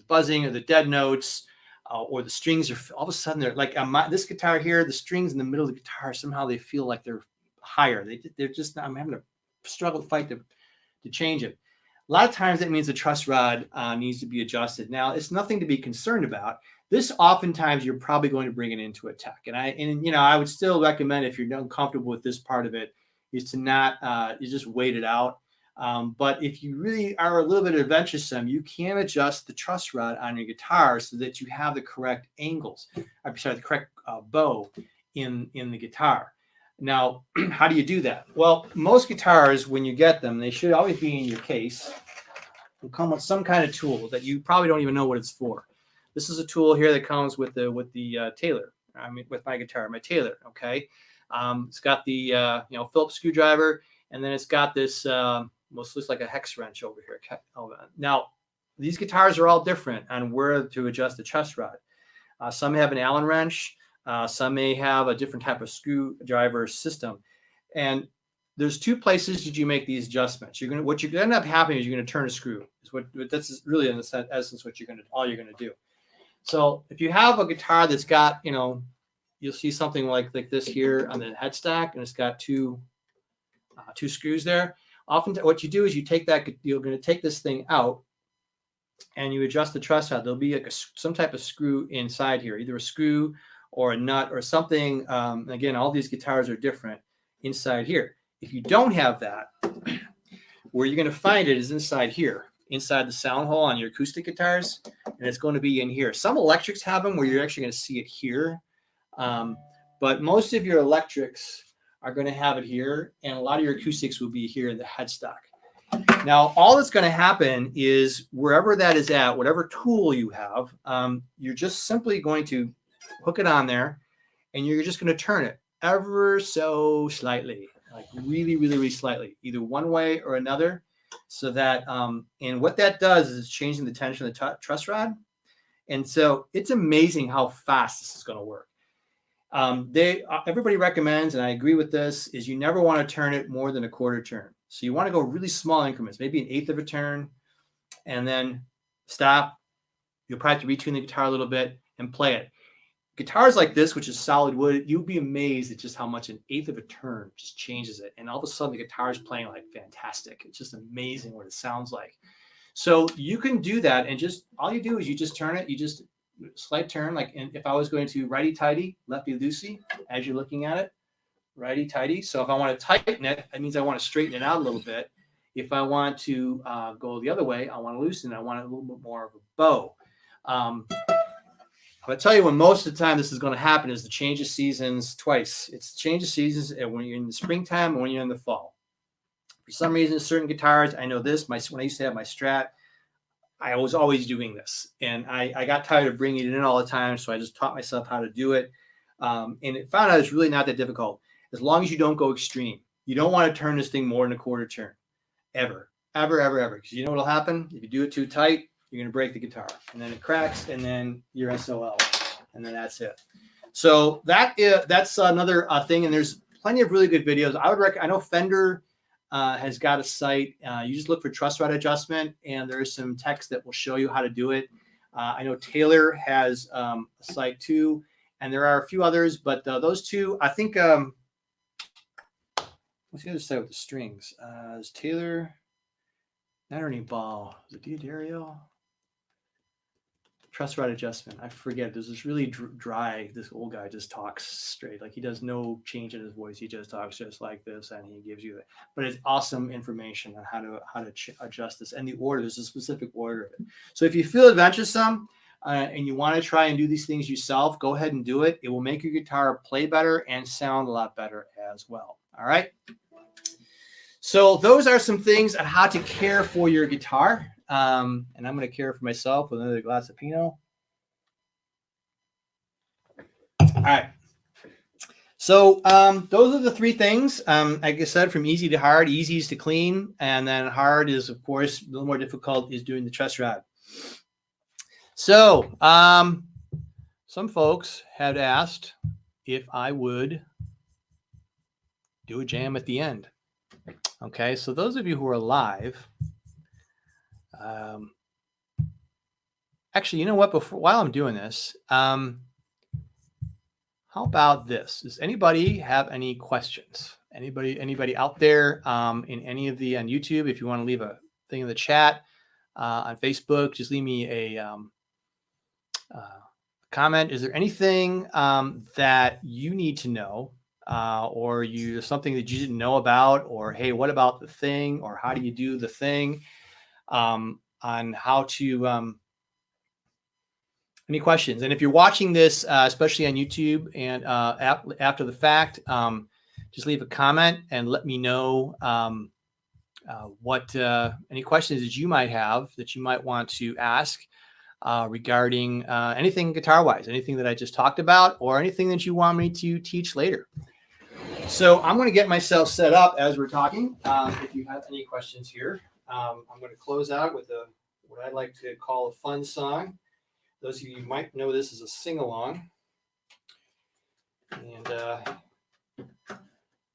buzzing or the dead notes, or the strings are all of a sudden they're like this guitar here, the strings in the middle of the guitar somehow they feel like they're higher. They're just I'm having to struggle to fight to change it. A lot of times that means the truss rod needs to be adjusted. Now, it's nothing to be concerned about. This oftentimes you're probably going to bring it into a tech. And I would still recommend, if you're uncomfortable with this part of it, is to not, you just wait it out. But if you really are a little bit adventuresome, you can adjust the truss rod on your guitar so that you have the correct angles, the correct bow in the guitar. Now, how do you do that? Well, most guitars, when you get them, they should always be in your case. Will come with some kind of tool that you probably don't even know what it's for. This is a tool here that comes with the Taylor. With my guitar, my Taylor. Okay, it's got the Phillips screwdriver, and then it's got this looks like a hex wrench over here. Now, these guitars are all different on where to adjust the truss rod. Some have an Allen wrench. Some may have a different type of screwdriver system. And there's two places that you make these adjustments. What you're going to end up happening is you're going to turn a screw. That's really in essence what all you're going to do. So if you have a guitar that's got, you'll see something like this here on the headstock, and it's got two screws there. Often what you do is you're going to take this thing out and you adjust the truss rod. There'll be some type of screw inside here, either a screw or a nut or something. Again, all these guitars are different inside here. If you don't have that, where you're going to find it is inside here, inside the sound hole on your acoustic guitars, and it's going to be in here. Some electrics have them where you're actually going to see it here, but most of your electrics are going to have it here, and a lot of your acoustics will be here in the headstock. Now, all that's going to happen is wherever that is at, whatever tool you have, you're just simply going to hook it on there, and you're just going to turn it ever so slightly, like really, really, really slightly, either one way or another, so that, and what that does is it's changing the tension of the truss rod. And so it's amazing how fast this is going to work. Everybody recommends, and I agree with this, is you never want to turn it more than a quarter turn. So you want to go really small increments, maybe an eighth of a turn, and then stop. You'll probably have to retune the guitar a little bit and play it. Guitars like this, which is solid wood, you'll be amazed at just how much an eighth of a turn just changes it. And all of a sudden the guitar is playing like fantastic. It's just amazing what it sounds like. So you can do that, and just all you do is you just turn it. You just slight turn, like if I was going to righty-tighty, lefty-loosey, as you're looking at it, righty-tighty. So if I want to tighten it, that means I want to straighten it out a little bit. If I want to go the other way, I want to loosen it. I want a little bit more of a bow. I'm going to tell you when most of the time this is going to happen is the change of seasons twice. It's change of seasons when you're in the springtime and when you're in the fall. For some reason, certain guitars, I know this, when I used to have my Strat, I was always doing this. And I got tired of bringing it in all the time. So I just taught myself how to do it. And it found out it's really not that difficult. As long as you don't go extreme. You don't want to turn this thing more than a quarter turn. Ever. Because you know what'll happen? If you do it too tight, you're going to break the guitar. And then it cracks, and then you're SOL. And then that's it. So that's another thing. And there's plenty of really good videos. I would recommend. I know Fender has got a site. You just look for truss rod adjustment, and there's some text that will show you how to do it. I know Taylor has a site too, and there are a few others, but those two, I think. What's the other side with the strings? Is Taylor? Not Ernie Ball. Is it D'Addario? Truss rod adjustment. I forget. There's this really dry. This old guy just talks straight. Like he does no change in his voice. He just talks just like this, and he gives you that. But it's awesome information on how to adjust this and the order. There's a specific order of it. So if you feel adventuresome and you want to try and do these things yourself, go ahead and do it. It will make your guitar play better and sound a lot better as well. All right. So those are some things on how to care for your guitar. And I'm going to care for myself with another glass of Pinot. All right. So those are the three things. Like I said, from easy to hard. Easy is to clean. And then hard is, of course, a little more difficult is doing the truss rod. So some folks had asked if I would do a jam at the end. Okay, so those of you who are live, actually, you know what? While I'm doing this, how about this? Does anybody have any questions? Anybody out there in any of on YouTube? If you want to leave a thing in the chat on Facebook, just leave me a comment. Is there anything that you need to know? Or something that you didn't know about, or hey, what about the thing, or how do you do the thing, on how to any questions? And if you're watching this, especially on YouTube and after the fact, just leave a comment and let me know what any questions that you might have that you might want to ask regarding anything guitar-wise, anything that I just talked about, or anything that you want me to teach later. So I'm going to get myself set up as we're talking. If you have any questions here, I'm going to close out with what I like to call a fun song. Those of you might know this as a sing-along. And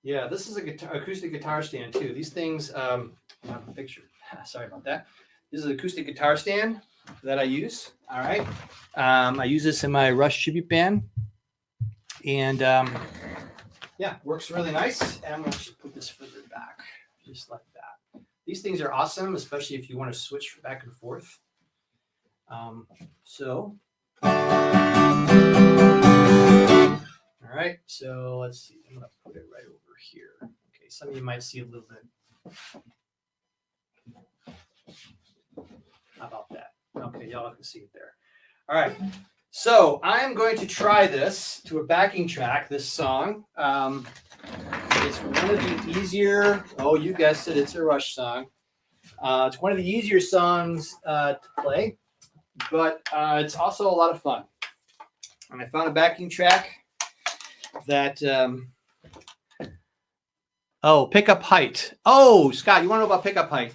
yeah, this is acoustic guitar stand too. These things, I have a picture. Sorry about that. This is an acoustic guitar stand that I use. All right. I use this in my Rush tribute band. And yeah, works really nice. And I'm going to put this further back, just like that. These things are awesome, especially if you want to switch back and forth. So, all right. So let's see. I'm going to put it right over here. Okay. Some of you might see a little bit. How about that? Okay. Y'all can see it there. All right. So I'm going to try this to a backing track, this song. It's one of the easier, oh, you guessed it, it's a Rush song. It's one of the easier songs to play, but it's also a lot of fun. And I found a backing track that, pickup height. Oh, Scott, you want to know about pickup height?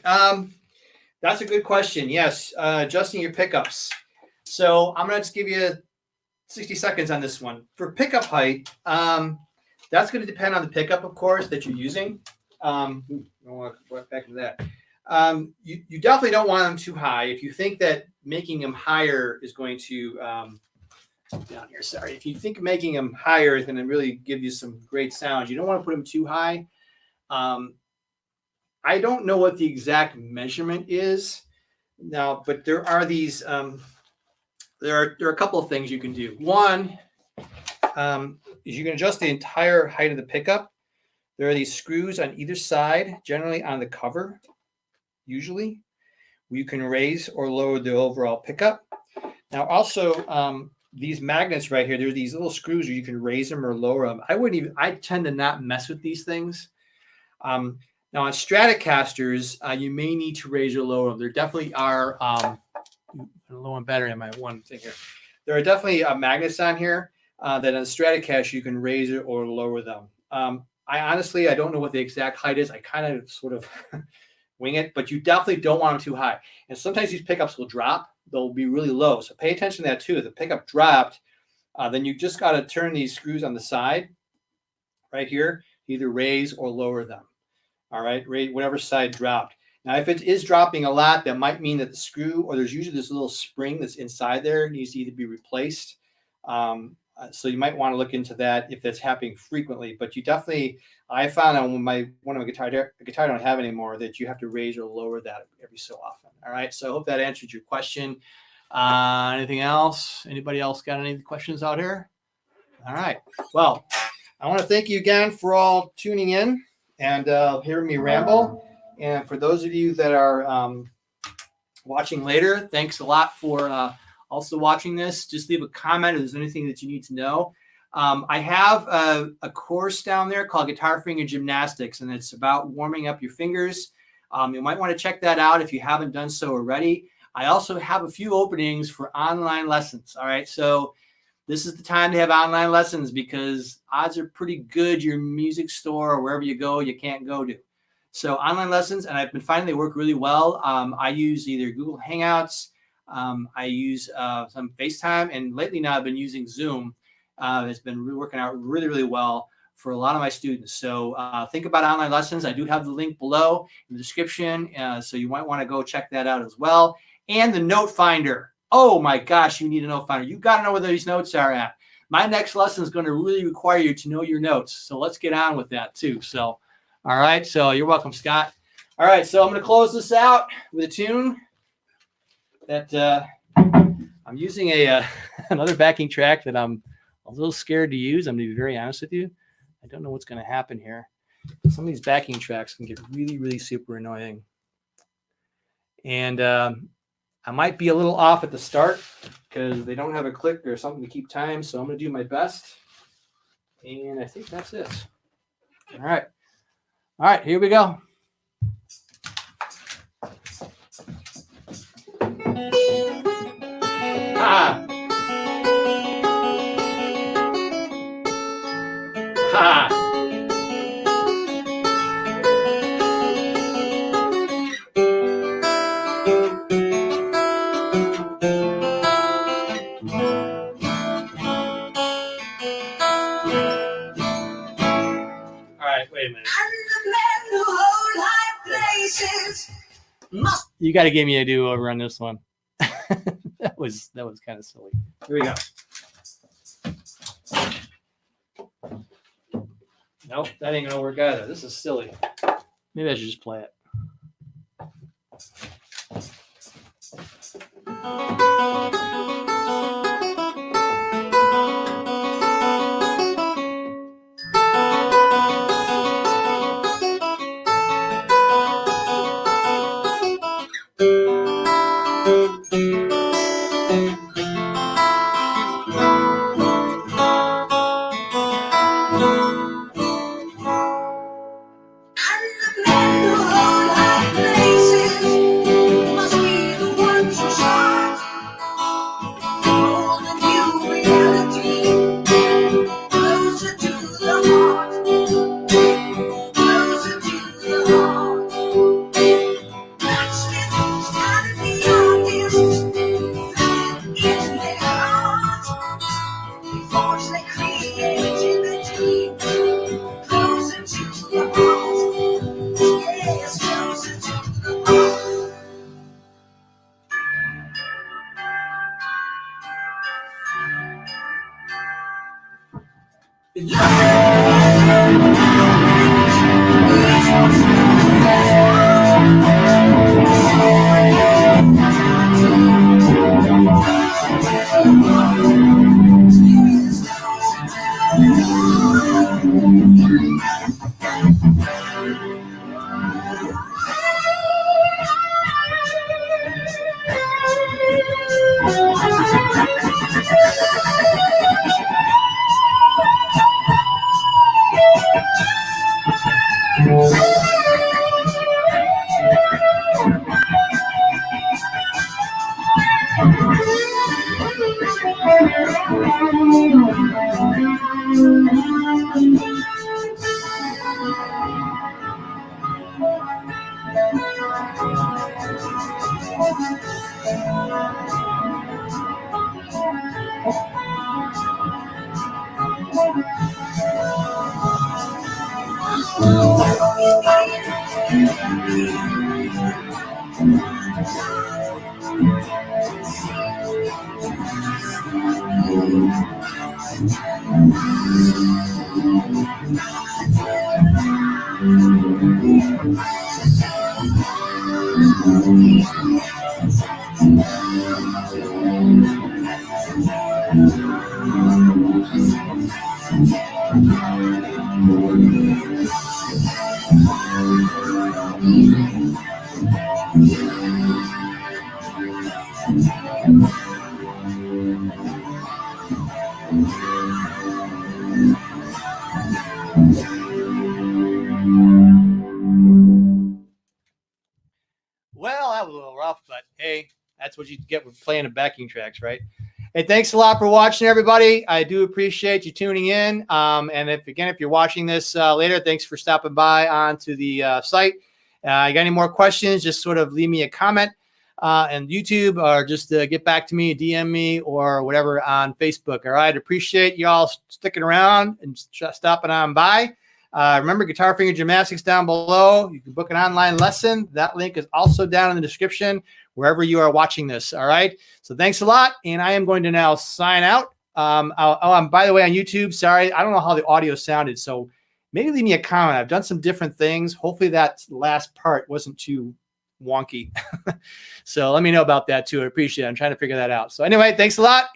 That's a good question. Yes, adjusting your pickups. So I'm going to just give you 60 seconds on this one. For pickup height, that's going to depend on the pickup, of course, that you're using. I want to go back to that. You definitely don't want them too high. If you think that making them higher is going to, down here, sorry. If you think making them higher is going to really give you some great sounds, you don't want to put them too high. I don't know what the exact measurement is now, but there are these... There are a couple of things you can do. One is you can adjust the entire height of the pickup. There are these screws on either side, generally on the cover, usually. You can raise or lower the overall pickup. Now, also, these magnets right here, there are these little screws where you can raise them or lower them. I tend to not mess with these things. Now on Stratocasters, you may need to raise or lower them. There definitely are low and battery on my one thing here. There are definitely magnets on here that on Stratocaster you can raise it or lower them. I honestly don't know what the exact height is. I kind of sort of wing it, but you definitely don't want them too high. And sometimes these pickups will drop. They'll be really low. So pay attention to that too. If the pickup dropped, then you just got to turn these screws on the side right here, either raise or lower them. All right, raise whatever side dropped. Now, if it is dropping a lot, that might mean that the screw, or there's usually this little spring that's inside there, needs to either be replaced. So you might want to look into that if that's happening frequently. But you definitely, I found on one of my guitar I don't have anymore, that you have to raise or lower that every so often. All right, so I hope that answered your question. Anything else? Anybody else got any questions out here? All right. Well, I want to thank you again for all tuning in and hearing me ramble. And for those of you that are watching later, thanks a lot for also watching this. Just leave a comment if there's anything that you need to know. I have a course down there called Guitar Finger Gymnastics, and it's about warming up your fingers. You might want to check that out if you haven't done so already. I also have a few openings for online lessons. All right, so this is the time to have online lessons because odds are pretty good your music store or wherever you go, you can't go to. So online lessons, and I've been finding they work really well. I use either Google Hangouts, I use some FaceTime, and lately now I've been using Zoom. It's been really working out really, really well for a lot of my students. So think about online lessons. I do have the link below in the description, so you might want to go check that out as well. And the note finder. Oh my gosh, you need a note finder. You got to know where these notes are at. My next lesson is going to really require you to know your notes. So let's get on with that too. So, all right. So you're welcome, Scott. All right. So I'm going to close this out with a tune that I'm using another backing track that I'm a little scared to use. I'm going to be very honest with you. I don't know what's going to happen here. Some of these backing tracks can get really, really super annoying. And I might be a little off at the start because they don't have a click or something to keep time. So I'm going to do my best. And I think that's it. All right. All right, here we go. Ha! Ha! You got to give me a do-over on this one. that was kind of silly. Here we go. Nope, that ain't gonna work either. This is silly. Maybe I should just play it. Well, that was a little rough, but hey, that's what you get with playing the backing tracks, right? Hey, thanks a lot for watching, everybody. I do appreciate you tuning in. And if you're watching this later, thanks for stopping by onto the site. You got any more questions, just sort of leave me a comment on YouTube, or just get back to me, DM me, or whatever on Facebook. All right. Appreciate you all sticking around and stopping on by. Remember, Guitar Finger Gymnastics down below. You can book an online lesson. That link is also down in the description wherever you are watching this. All right. So thanks a lot. And I am going to now sign out. By the way, on YouTube, sorry, I don't know how the audio sounded. So maybe leave me a comment. I've done some different things. Hopefully that last part wasn't too wonky. So let me know about that too. I appreciate it. I'm trying to figure that out. So anyway, thanks a lot.